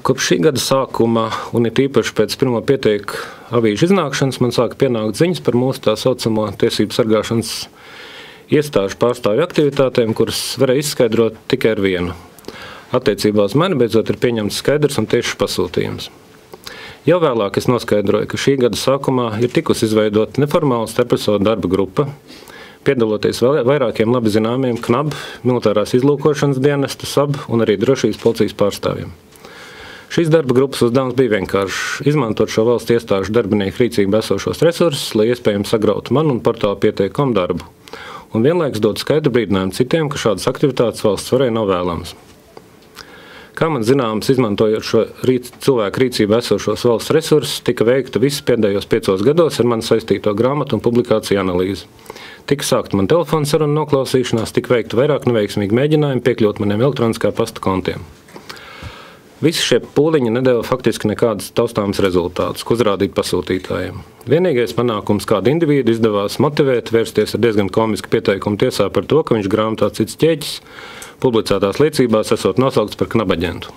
Kopš šī gada sākuma, un it īpaši pēc pirmo pieteikuma avīžu iznākšanas, man sāka pienākt ziņas par mūsu tā saucamo tiesību sargāšanas iestāžu pārstāvju aktivitātēm, kuras varēja izskaidrot tikai ar vienu. Attiecībā uz mani beidzot ir pieņemts skaidrs un tiešs pasūtījums. Jau vēlāk es noskaidroju, ka šī gada sākumā ir tikusi izveidota neformāla starpresoru darba grupa, piedaloties vairākiem labi zināmiem KNAB, militārās izlūkošanas dienesta, SAB un arī drošības policijas pārstāvjiem. Šīs darba grupas uzdevums bija vienkārši izmantot šo valsts iestāžu darbinieku rīcībā esošos resursus, lai iespējams sagrautu manu un portālu pieteikumu darbu, un vienlaikus dot skaidru brīdinājumu citiem, ka šādas aktivitātes valsts varēja nav vēlamas. Kā man zināms, izmantojot šo cilvēku rīcībā esošos valsts resursus, tika veikta visus pēdējos 5 gados ar mani saistīto grāmatu un publikāciju analīzi. Tika sākta man telefona saruna noklausīšanās, tika veikta vairāk neveiksmīgi mēģinājumi piekļūt maniem elektroniskā pasta kontiem. Visi šie pūliņi nedeva faktiski nekādas taustāmas rezultātus, ko uzrādīt pasūtītājiem. Vienīgais panākums kādu individu izdevās motivēt vērsties ar diezgan komisku pieteikumu tiesā par to, ka viņš grāmatā cits ķēķis publicētās liecībās esot nosaukts par KNAB aģentu.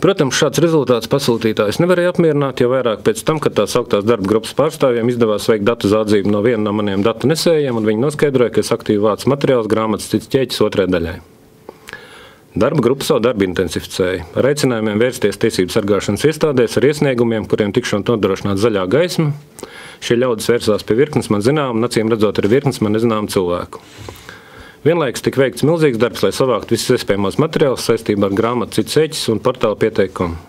Protams, šāds rezultāts pasūtītājs nevarēja apmierināt, jo vairāk pēc tam, kad tā sauktās darba grupas pārstāvjiem izdevās veikt datu zādzību no viena no maniem datu nesējiem, un viņi noskaidroja, ka es aktīvi vācu materiālus grāmatas cits ķēķis 2. daļai. Darba grupa savu darbu intensificēja, ar aicinājumiem vērsties tiesību sargāšanas iestādēs ar iesniegumiem, kuriem tikšot nodrošināt zaļā gaisma. Šie ļaudis vērsās pie virknes man zinām, un acīm redzot arī virknes man nezināmu cilvēku. Vienlaikus tika veikts milzīgs darbs, lai savāktu visus iespējamos materiālus saistībā ar grāmatu cits ķēķis un portālu pieteikumu.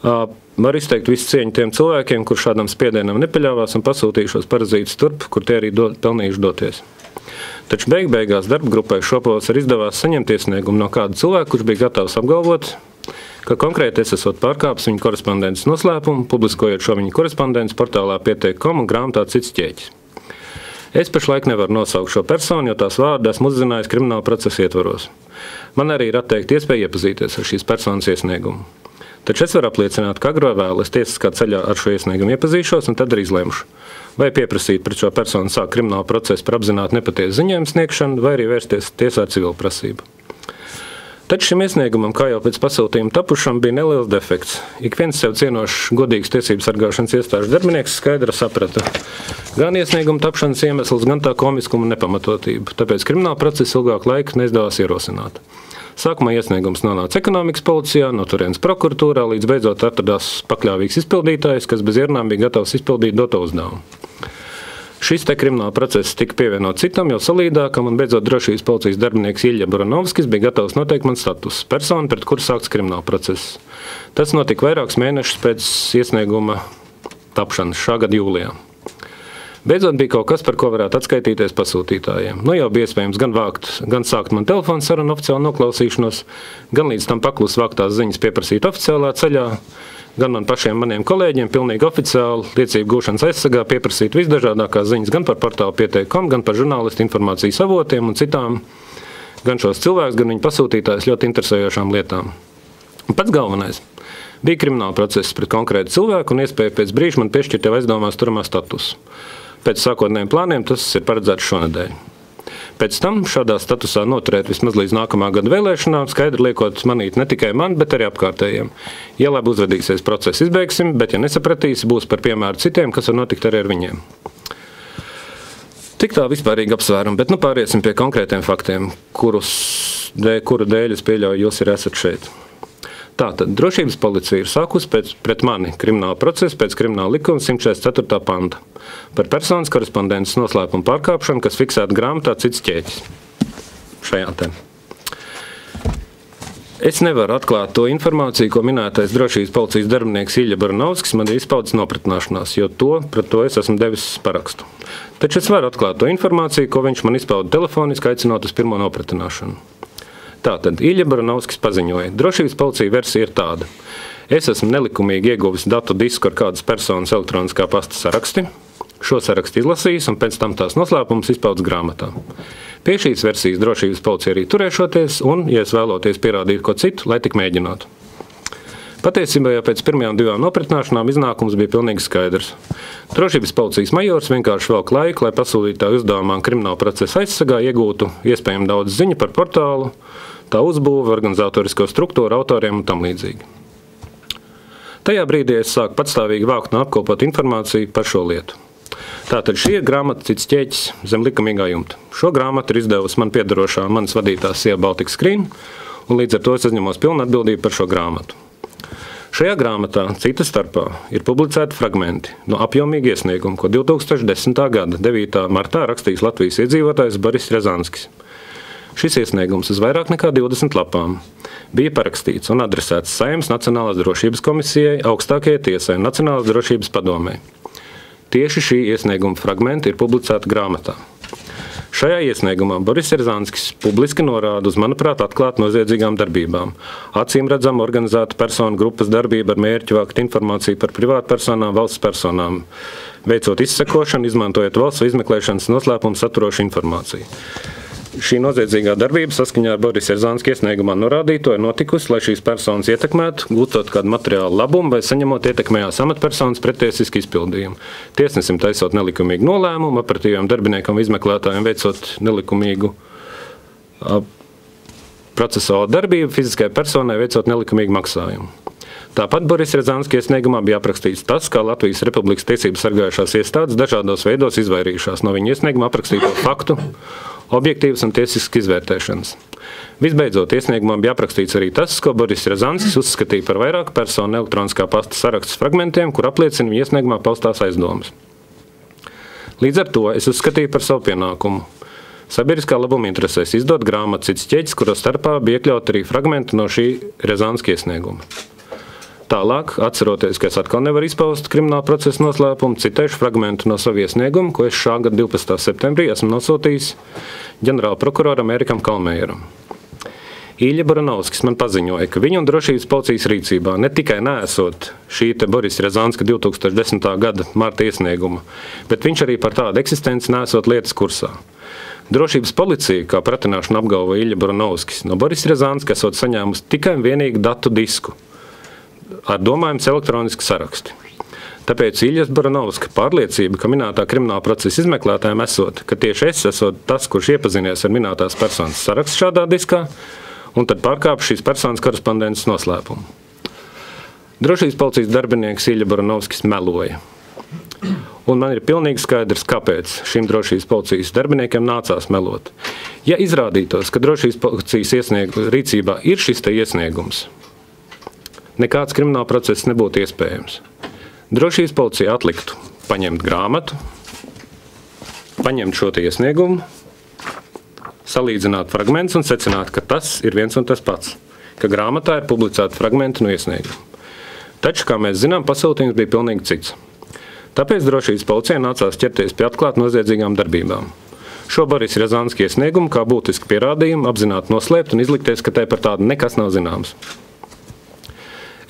Var izteikt visu cieņu tiem cilvēkiem, kur šādam spiedienam nepaļāvās un pasūtījušos parazītus turp, kur tie arī pelnījuši doties. Taču beigās darba grupai šopavasar izdevās saņemt iesniegumu no kāda cilvēka, kurš bija gatavs apgalvot, ka konkrēti es esot pārkāpis viņa korespondences noslēpumu, publiskojot šo viņa korespondences portālā pieteikumu un grāmatā cits ķēķis. Es pašlaik nevaru nosaukt šo personu, jo tās vārdu esmu uzzinājis krimināla procesa ietvaros. Man arī ir atteikta iespēja iepazīties ar šīs personas iesniegumu. Taču es varu apliecināt, ka agro vēl es tiesiskā ceļā ar šo iesniegumu iepazīšos un tad arī izlemšu, vai pieprasīt pret šo personu sāk kriminālu procesu par apzināti nepatiesu ziņojumu sniegšanu, vai arī vērsties tiesā ar civilu prasību. Taču šim iesniegumam, kā jau pēc pasūtījuma tapušam, bija neliels defekts. Ik viens sev cienošs, godīgs tiesību sargāšanas iestāžu darbinieks skaidri saprata gan iesnieguma tapšanas iemesls, gan tā komiskuma un nepamatotību, tāpēc krimināla procesa ilgāku laiku neizdevās ierosināt. Sākumā iesniegums nonāca ekonomikas policijā, no turienes prokuratūrā, līdz beidzot atradās pakļāvīgs izpildītājs, kas bez ierunām bija gatavs izpildīt doto uzdevumu. Šis te krimināla process tika pievienot citam, jau salīdākam, un beidzot drošības policijas darbinieks Ilja Buranovskis bija gatavs noteikt man statusu, personu, pret kuru sākts krimināla process. Tas notika vairākus mēnešus pēc iesnieguma tapšanas šā gada jūlijā. Beidzot bija kaut kas, par ko varētu atskaitīties pasūtītājiem. Jau bija iespējams gan sākt man telefonu sarunu oficiālu noklausīšanos, gan līdz tam paklus vāktās ziņas pieprasīt oficiālā ceļā, gan man pašiem maniem kolēģiem pilnīgi oficiāli liecību gūšanas aizsargā pieprasīt visdažādākās ziņas gan par portālu pieteikumu, gan par žurnālistu informācijas avotiem un citām, gan šos cilvēkus, gan viņu pasūtītājus ļoti interesējošām lietām. Un pats galvenais bija krimināla process pret konkrētu cilvēku un iespēja pēc brīža man piešķirt jau aizdomās turamā statusu. Pēc sākotnējiem plāniem tas ir paredzēts šonedēļ. Pēc tam šādā statusā noturēt vismaz līdz nākamā gada vēlēšanām, skaidri liekot manīt ne tikai man, bet arī apkārtējiem. Ja labi uzvedīsies procesu, izbeigsim, bet ja nesapratīs, būs par piemēru citiem, kas var notikt arī ar viņiem. Tik tā vispārīgi apsvērumi, bet pāriesim pie konkrētiem faktiem, kuru dēļ es pieļauju, jūs ir esat šeit. Tātad drošības policija ir sākusi pret mani kriminālu procesu pēc krimināla likuma 144. panta par personas korespondences noslēpumu pārkāpšanu, kas fiksēta grāmatā cits ķēķis. Šajā te. Es nevaru atklāt to informāciju, ko minētais drošības policijas darbinieks Ilja Buranovskis man ir izpaudis nopratināšanās, jo pret to es esmu devis parakstu. Taču es varu atklāt to informāciju, ko viņš man izpauda telefoniski, aicinot uz pirmo nopratināšanu. Tātad Ilja Buranovskis paziņoja, drošības policija versija ir tāda. Es esmu nelikumīgi ieguvis datu disku ar kādas personas elektroniskā pasta saraksti, šo sarakstu izlasījis un pēc tam tās noslēpumus izpaudis grāmatā. Pie šīs versijas drošības policija arī turēšoties un, ja es vēloties pierādīt ko citu, lai tik mēģinātu. Patiesībā jau pēc pirmajām 2 nopratināšanām iznākums bija pilnīgi skaidrs. Drošības policijas majors vienkārši velk laiku, lai pasūtītāju uzdevumā krimināla procesa aizsargā iegūtu iespējami daudz ziņu par portālu, tā uzbūve, organizatorisko struktūru, autoriem un tam līdzīgi. Tajā brīdī es sāku patstāvīgi vākt un apkopot informāciju par šo lietu. Tātad šī ir grāmata Cits ķēķis zem likumīgā jumta. Šo grāmatu ir izdevusi man piederošā manas vadītā sieva Baltic Screen, un līdz ar to es uzņemos pilnu atbildību par šo grāmatu. Šajā grāmatā, cita starpā, ir publicēti fragmenti no apjomīga iesnieguma, ko 2010. gada 9. martā rakstījis Latvijas iedzīvotājs Boris Rjazanskis. Šis iesniegums uz vairāk nekā 20 lapām bija parakstīts un adresēts Saeimas Nacionālās drošības komisijai, augstākajai tiesai un Nacionālās drošības padomei. Tieši šī iesnieguma fragmenti ir publicēti grāmatā. Šajā iesniegumā Boris Rjazanskis publiski norāda uz, manuprāt, atklāt noziedzīgām darbībām. Acīm redzam organizētu personu grupas darbību ar mērķi vākt informāciju par privātpersonām, valsts personām, veicot izsekošanu, izmantojot valsts izmeklēšanas noslēpumu saturošu informāciju. Šī noziedzīgā darbība saskaņā ar Boris Rjazanska iesniegumā norādīto ir notikusi, lai šīs personas ietekmētu, gūtot kādu materiālu labumu vai saņemot ietekmējās amatpersonas pretiesisku izpildījumu. Tiesnesim taisot nelikumīgu nolēmumu, operatīviem darbiniekam izmeklētājiem veicot nelikumīgu procesuālu darbību, fiziskai personai veicot nelikumīgu maksājumu. Tāpat Boris Rjazanska iesniegumā bija aprakstīts tas, kā Latvijas Republikas tiesības sargājušās iestādes dažādos veidos izvairījušās no viņa iesnieguma aprakstīto faktu, objektīvas un tiesiskas izvērtēšanas. Visbeidzot, iesniegumā bija aprakstīts arī tas, ko Boris Rjazanskis uzskatīja par vairāku personu elektroniskā pasta sarakstas fragmentiem, kur apliecina viņa iesniegumā paustās aizdomas. Līdz ar to es uzskatīju par savu pienākumu sabiedriskā labuma interesēs izdot grāmatu Cits ķēķis, kura starpā bija iekļaut arī fragmenti no šī Rjazanska iesnieguma. Tālāk, atceroties, ka es atkal nevaru izpaust krimināla procesa noslēpumu, citēšu fragmentu no savu iesniegumu, ko es šā gada 12. septembrī esmu nosūtījis ģenerāla prokuroram Ērikam Kalmējeram. Ilja Baranovskis man paziņoja, ka viņu un drošības policijas rīcībā ne tikai neesot šī te Boris Rjazanska 2010. gada marta iesnieguma, bet viņš arī par tādu eksistenci neesot lietas kursā. Drošības policija, kā pratināšana apgalvoja Ilja Baranovskis, no Boris Rjazanska esot saņēmusi tikai un vienīgi datu disku ar domājums elektroniski saraksti. Tāpēc Iljas Baranovska pārliecība, ka minētā krimināla procesa izmeklētājiem esot, ka tieši es esot tas, kurš iepazinies ar minētās personas sarakstu šādā diskā, un tad pārkāpa šīs personas korespondences noslēpumu. Drošības policijas darbinieks Ilja Baranovskis meloja. Un man ir pilnīgi skaidrs, kāpēc šim drošības policijas darbiniekiem nācās melot. Ja izrādītos, ka drošības policijas rīcībā ir šis te iesniegums, nekāds krimināla process nebūtu iespējams. Drošības policija atliktu paņemt grāmatu, paņemt šo te iesniegumu, salīdzināt fragmentus un secināt, ka tas ir viens un tas pats, ka grāmatā ir publicēti fragmenti no iesnieguma. Taču, kā mēs zinām, pasūtījums bija pilnīgi cits. Tāpēc drošības policijai nācās ķerties pie atklāt noziedzīgām darbībām. Šo Boris Rjazanska iesniegumu kā būtisku pierādījumu apzināti noslēpt un izlikties, ka tai par tādu nekas nav zināms.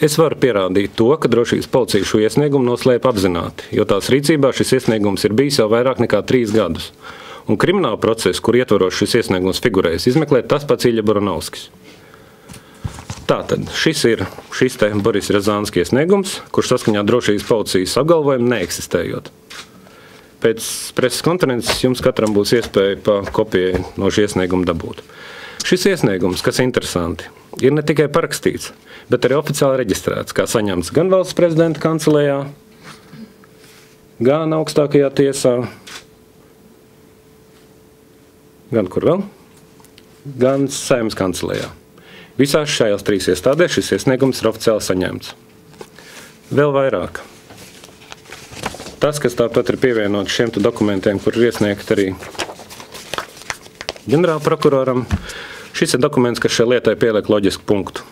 Es varu pierādīt to, ka drošības policija šo iesniegumu noslēpa apzināti, jo tās rīcībā šis iesniegums ir bijis jau vairāk nekā 3 gadus. Un krimināla procesa, kur ietvaros šis iesniegums figurējas, izmeklēt tas pats Ilja Baranovskis. Tātad šis te Boris Rjazanska iesniegums, kurš saskaņā drošības policijas apgalvojumu neeksistējot. Pēc preses konferences jums katram būs iespēja pa kopijai no šī iesnieguma dabūt. Šis iesniegums, kas interesanti, ir ne tikai parakstīts, bet arī oficiāli reģistrēts, kā saņemts gan valsts prezidenta kancelējā, gan augstākajā tiesā, gan kur vēl, gan Saeimas kancelējā. Visās šajās 3 iestādēs šis iesniegums ir oficiāli saņemts. Vēl vairāk. Tas, kas tāpat ir pievienots šiem dokumentiem, kur ir iesniegt arī ģenerāla prokuroram, šis ir dokuments, kas šai lietai pieliek loģisku punktu.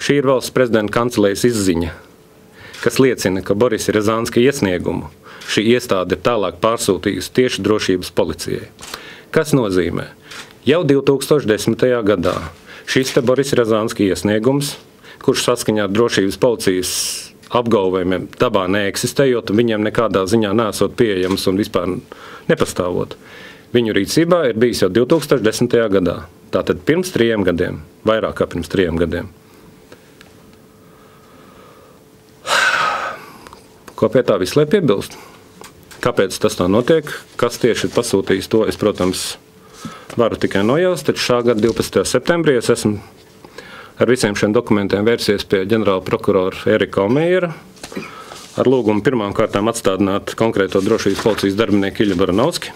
Šī ir valsts prezidenta kancelējas izziņa, kas liecina, ka Boris Rjazanska iesniegumu šī iestāde ir tālāk pārsūtījusi tieši drošības policijai. Kas nozīmē? Jau 2010. gadā šis te Boris Rjazanska iesniegums, kurš saskaņā ar drošības policijas apgalvojumiem dabā neeksistējot, viņiem nekādā ziņā nesot pieejams un vispār nepastāvot, viņu rīcībā ir bijis jau 2010. gadā. Tātad pirms 3 gadiem, vairāk kā pirms 3 gadiem. Ko pie tā visu lai piebilst? Kāpēc tas tā notiek? Kas tieši ir pasūtījis to? Es, protams, varu tikai nojaust, taču šā gada 12. septembrī es esmu ar visiem šiem dokumentiem vērsies pie ģenerāla prokurora Erika Olmeiera ar lūgumu pirmām kārtām atstādināt konkrēto drošības policijas darbinieku Ilju Baranovski.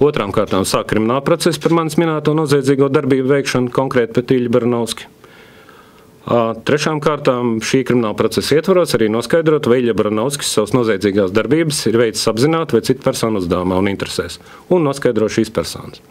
Otrām kārtām sāk krimināla procesa par manis minēto noziedzīgo darbību veikšanu konkrēti pret Ilju Baranovski. Trešām kārtām šī krimināla procesa ietvaros arī noskaidrot, vai Ilja Baranovskis savas noziedzīgās darbības ir veicis apzināti vai citu personu uzdevumā un interesēs, un noskaidro šīs personas.